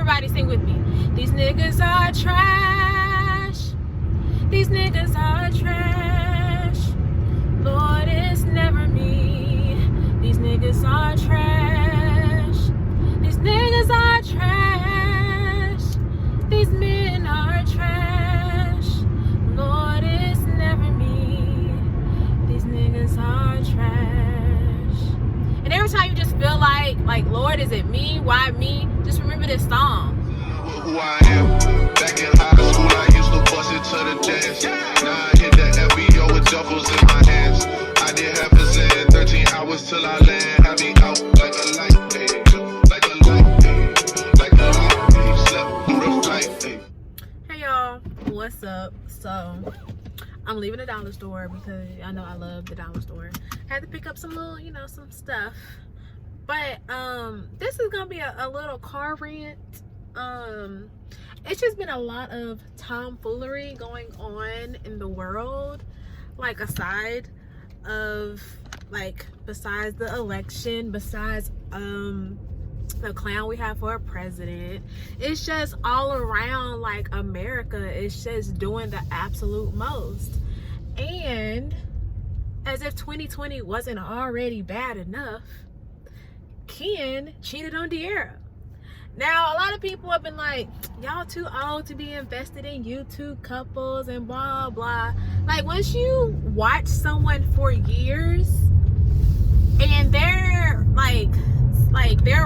Everybody sing with me. These niggas are trash. These niggas are trash. Lord, it's never me. These niggas are trash. These niggas are trash. These men are trash. Lord, it's never me. These niggas are trash. And every time you just feel like Lord, is it me? Why me? Just remember this song. Who I am. Back in high school, I used to bust it to the dance. Now I hit the FBO with duffels in my hands. I did half a Zen, 13 hours till I land. Had me out like a light, ay, like a light, ay, like a light, ay, slept through the flight, ay. Hey y'all, what's up? So I'm leaving the dollar store because I know I love the dollar store. Had to pick up some little, some stuff. But this is gonna be a little car rant. It's just been a lot of tomfoolery going on in the world, besides the election, besides the clown we have for a president. It's just all around, America is just doing the absolute most. And as if 2020 wasn't already bad enough, Ken cheated on Dearra. Now, a lot of people have been like, y'all too old to be invested in YouTube couples and blah, blah. Once you watch someone for years and their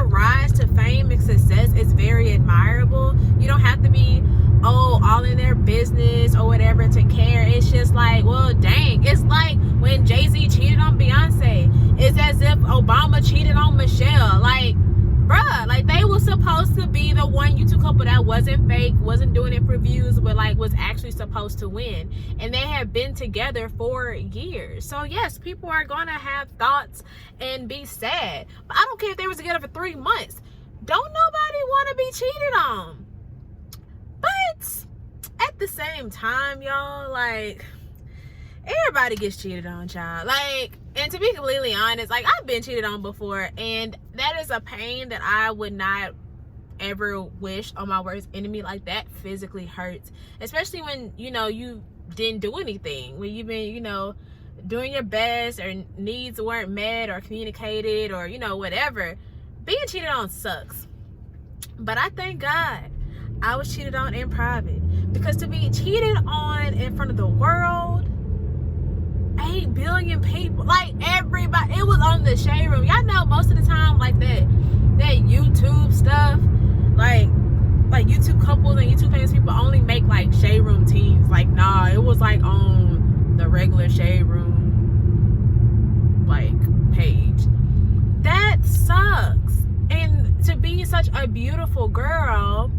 rise to fame and success is very admirable. You don't have to be, all in their business or whatever to care. It's just well, dang. It's like when Jay-Z cheated on Beyonce. It's as if Obama cheated on Michelle. Bruh, they were supposed to be the one YouTube couple that wasn't fake, wasn't doing it for views, but was actually supposed to win. And they have been together for years. So yes, people are gonna have thoughts and be sad. But I don't care if they was together for 3 months. Don't nobody wanna be cheated on. But at the same time, y'all, everybody gets cheated on, child. And to be completely honest, I've been cheated on before, and that is a pain that I would not ever wish on my worst enemy. That physically hurts, especially when you didn't do anything, when you've been doing your best, or needs weren't met or communicated, or whatever. Being cheated on sucks. But I thank God I was cheated on in private, because to be cheated on in front of the world, 8 billion people, everybody, it was on the shade room. Y'all know most of the time, that YouTube stuff, YouTube couples and YouTube famous people only make shade room teams. Nah, it was on the regular shade room page. That sucks. And to be such a beautiful girl,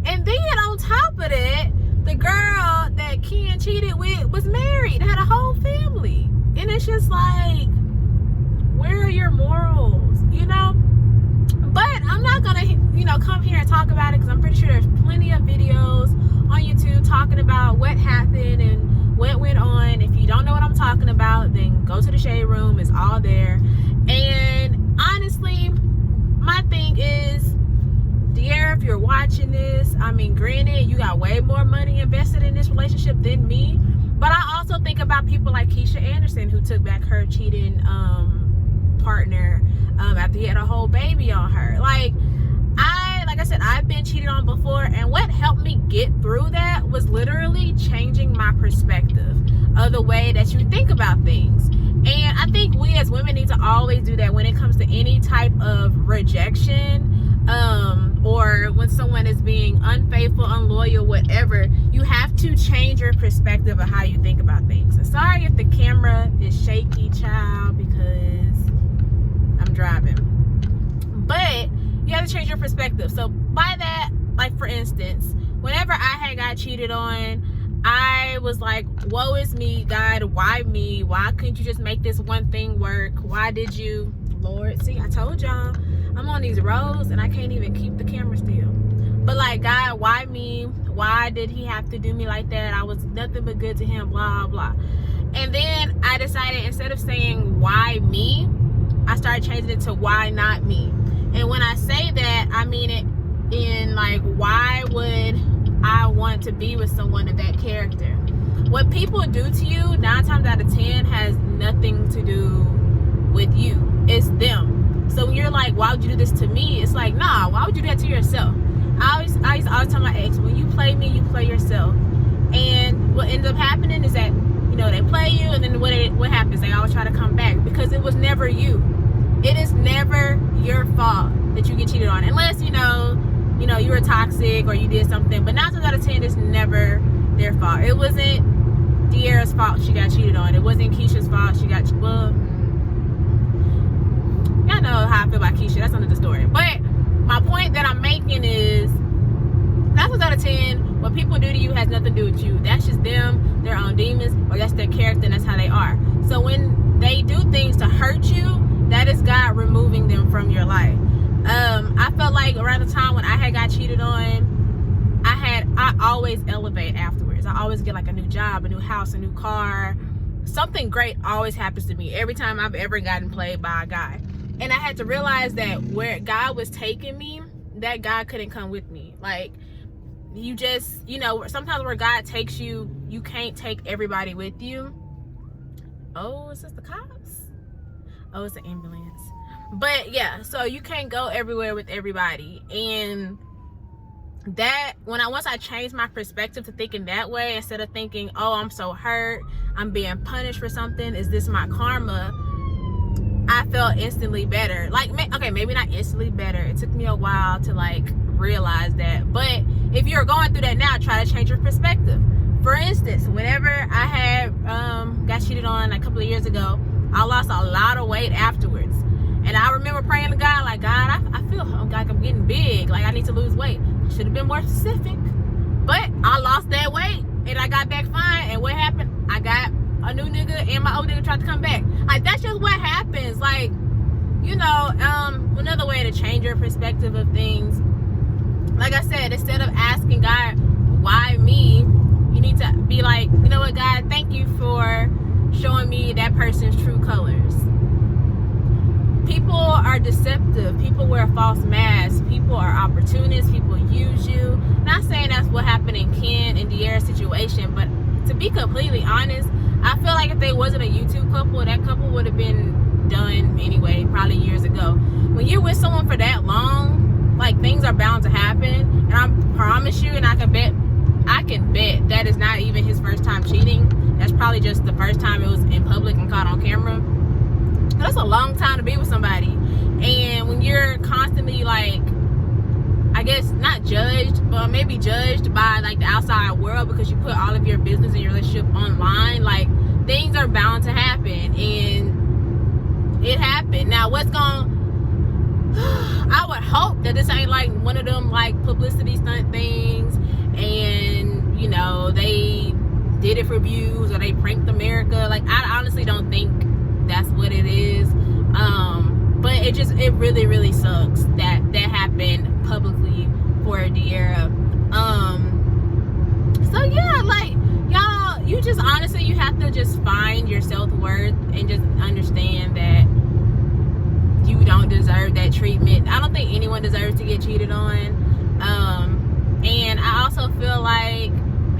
and then on top of that, the girl that Ken cheated with was married, had a whole family. And it's just where are your morals, But I'm not gonna, come here and talk about it, because I'm pretty sure there's plenty of videos on YouTube talking about what happened and what went on. If you don't know what I'm talking about, then go to the shade room. It's all there. And honestly, my thing is, Dearra, if you're watching this, granted, you got way more money invested in this relationship than me, but I also think about people like Keisha Anderson, who took back her cheating partner after he had a whole baby on her. Like I said, I've been cheated on before, and what helped me get through that was literally changing my perspective of the way that you think about things. And I think we as women need to always do that when it comes to any type of rejection, or when someone is being unfaithful, unloyal, whatever. You have to change your perspective of how you think about things. And sorry if the camera is shaky, child, because I'm driving. But you have to change your perspective. So by that, like for instance, whenever I had got cheated on, I was like, woe is me, God, why me? Why couldn't you just make this one thing work? Why did you? Lord, see, I told y'all, I'm on these roads and I can't even keep the camera still. But like, God, why me? Why did he have to do me like that? I was nothing but good to him, blah, blah. And then I decided, instead of saying why me, I started changing it to why not me. And when I say that, I mean it in And like, why would I want to be with someone of that character? What people do to you 9 times out of 10 has nothing to do with you. It's them. So when you're like, why would you do this to me? It's like, nah, why would you do that to yourself? I used to always tell my ex, when you play me, you play yourself. And what ends up happening is that, you know, they play you, and then what happens? They always try to come back, because it was never you. It is never your fault that you get cheated on, unless you know you were toxic or you did something. But 9 times out of 10, it's never their fault. It wasn't Dearra's fault she got cheated on. It wasn't Keisha's fault she got. Well, y'all know how I feel about Keisha. That's another story. But my point that I'm making is 9 times out of 10, what people do to you has nothing to do with you. That's just them, their own demons, or that's their character, and that's how they are. So when they do things to hurt you, that is God removing them from your life. I felt like around the time when I had got cheated on, I always elevate afterwards. I always get like a new job, a new house, a new car. Something great always happens to me every time I've ever gotten played by a guy. And I had to realize that where God was taking me, that God couldn't come with me. Like, you just, sometimes where God takes you, you can't take everybody with you. Oh, is this the cops? Oh, it's the ambulance. But yeah, so you can't go everywhere with everybody. And that, once I changed my perspective to thinking that way, instead of thinking, oh, I'm so hurt, I'm being punished for something, is this my karma? I felt instantly better. Like, okay, maybe not instantly better. It took me a while to like realize that. But if you're going through that now, try to change your perspective. For instance, whenever I had got cheated on a couple of years ago, I lost a lot of weight afterwards. And I remember praying to God, like, God, I feel like I'm getting big. Like, I need to lose weight. Should have been more specific. But I lost that weight, and I got back fine. And what happened? I got a new nigga, and my old nigga tried to come back. Like, that's just what happens. Like, another way to change your perspective of things, like I said, instead of asking God, why me, you need to be like, you know what, God, thank you for showing me that person's true colors. People are deceptive. People wear false masks. People are opportunists. People use you. Not saying that's what happened in Ken and Dearra's situation, but to be completely honest, I feel like if they wasn't a YouTube couple, that couple would have been done anyway, probably years ago. When you're with someone for that long, like, things are bound to happen. And I promise you, and I can bet that is not even his first time cheating. That's probably just the first time it was in public and caught on camera. That's a long time to be with somebody. And when you're constantly, like, I guess not judged, but maybe judged by like the outside world because you put all of your business and your relationship online, like, things are bound to happen. And it happened. Now I would hope that this ain't like one of them like publicity stunt things, and they did it for views, or they pranked America. Like, I honestly don't think that's what it is. But it really, really sucks that happened publicly for Dearra. So yeah, like, y'all, you just honestly, you have to just find your self-worth and just understand that you don't deserve that treatment. I don't think anyone deserves to get cheated on. And I also feel like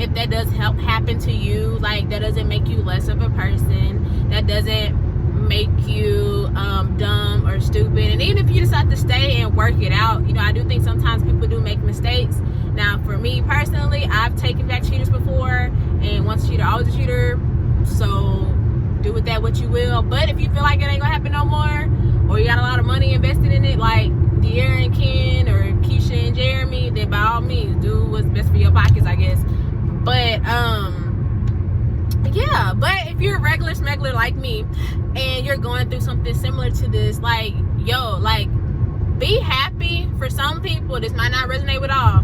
if that does happen to you, like, that doesn't make you less of a person. That doesn't make you dumb or stupid. And even if you decide to stay and work it out, I do think sometimes people do make mistakes. Now, for me personally, I've taken back cheaters before, and once a cheater, always a cheater. So do with that what you will. But if you feel like it ain't gonna happen no more, or you got a lot of money invested in it, like Dearra and Ken, or Keisha and Jeremy, then by all means do what's best for your pockets, I guess. But yeah, but if you're a regular smuggler like me and you're going through something similar to this, like, yo, like, be happy. For some people this might not resonate with all,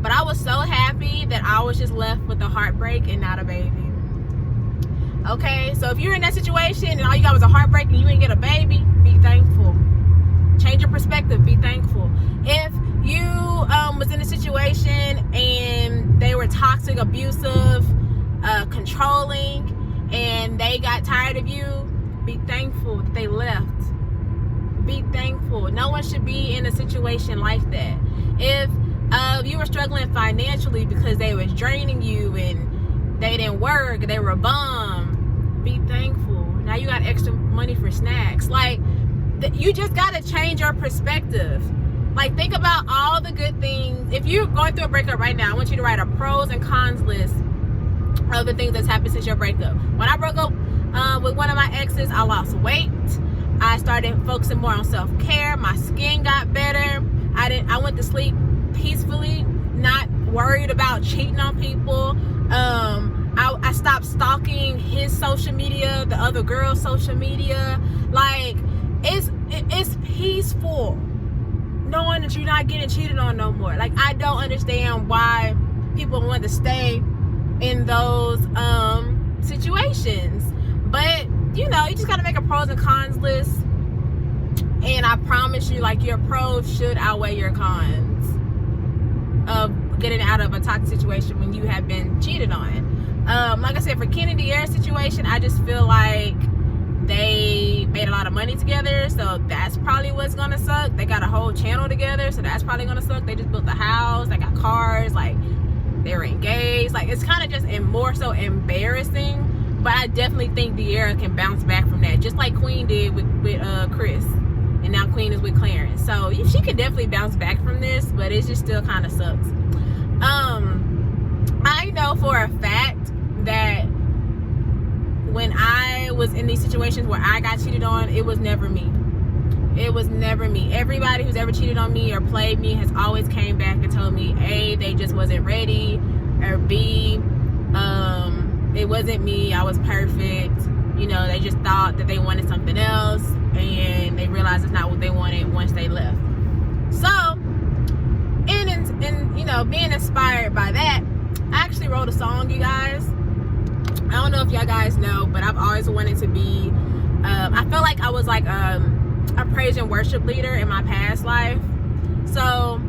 but I was so happy that I was just left with a heartbreak and not a baby. Okay, so if you're in that situation and all you got was a heartbreak and you didn't get a baby, be thankful. Change your perspective, be thankful. If you was in a situation and they were toxic, abusive, controlling, and they got tired of you, be thankful that they left. Be thankful. No one should be in a situation like that. If you were struggling financially because they was draining you and they didn't work, they were a bum, be thankful. Now you got extra money for snacks. Like, you just got to change your perspective. Like, think about all the good things. If you're going through a breakup right now, I want you to write a pros and cons list of the things that's happened since your breakup. When I broke up with one of my exes, I lost weight. I started focusing more on self-care. My skin got better. I went to sleep peacefully, not worried about cheating on people. I stopped stalking his social media, the other girl's social media. Like, it's peaceful knowing that you're not getting cheated on no more. Like, I don't understand why people want to stay in those situations. But you know, you just got to make a pros and cons list, and I promise you, like, your pros should outweigh your cons of getting out of a toxic situation when you have been cheated on. Like I said, for Ken and Dearra's situation, I just feel like they made a lot of money together, so that's probably what's gonna suck. They got a whole channel together, so that's probably gonna suck. They just built a house, they got cars, like, they were engaged. Like, it's kind of just more so embarrassing. But I definitely think Dearra can bounce back from that, just like Queen did with Chris, and now Queen is with Clarence. So she can definitely bounce back from this, but it just still kind of sucks. I know for a fact that when I was in these situations where I got cheated on, it was never me. It was never me. Everybody who's ever cheated on me or played me has always came back and told me, A, they just wasn't ready, or B, it wasn't me, I was perfect. You know, they just thought that they wanted something else, and they realized it's not what they wanted once they left. So, and you know, being inspired by that, I actually wrote a song, you guys. I don't know if y'all guys know, but I've always wanted to be, I felt like I was like a praise and worship leader in my past life. So,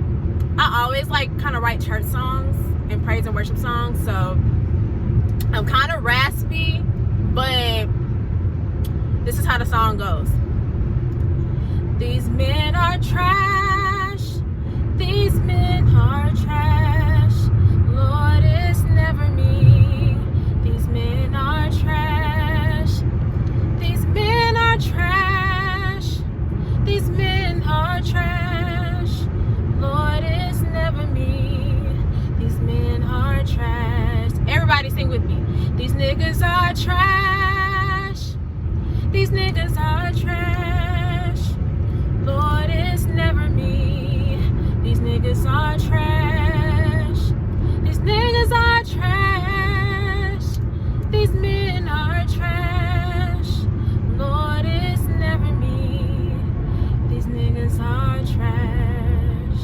I always like kind of write church songs and praise and worship songs. So, I'm kind of raspy, but this is how the song goes. These men are trash. These men are trash. Lord, it's never me. These men are trash. These men are trash. These men are trash. Lord, it's never me. These men are trash. Everybody sing with me. These niggas are trash. These niggas are trash. Lord, it's never me. These niggas are trash. These niggas are trash. These men are trash. Lord, it's never me. These niggas are trash.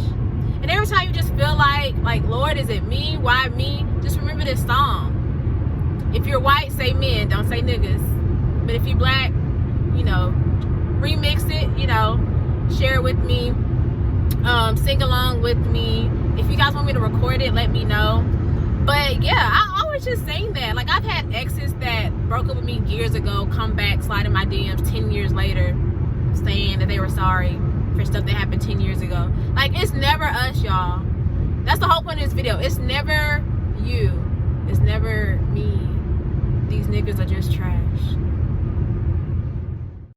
And every time you just feel like, Lord, is it me? Why me? Just remember this song. If you're white, say men, don't say niggas. But if you black, you know, remix it, you know, share it with me, sing along with me. If you guys want me to record it, let me know. But yeah, I always just sing that. Like, I've had exes that broke up with me years ago come back, slide in my DMs 10 years later, saying that they were sorry for stuff that happened 10 years ago. Like, it's never us, y'all. That's the whole point of this video. It's never you. It's never me. These niggas are just trash.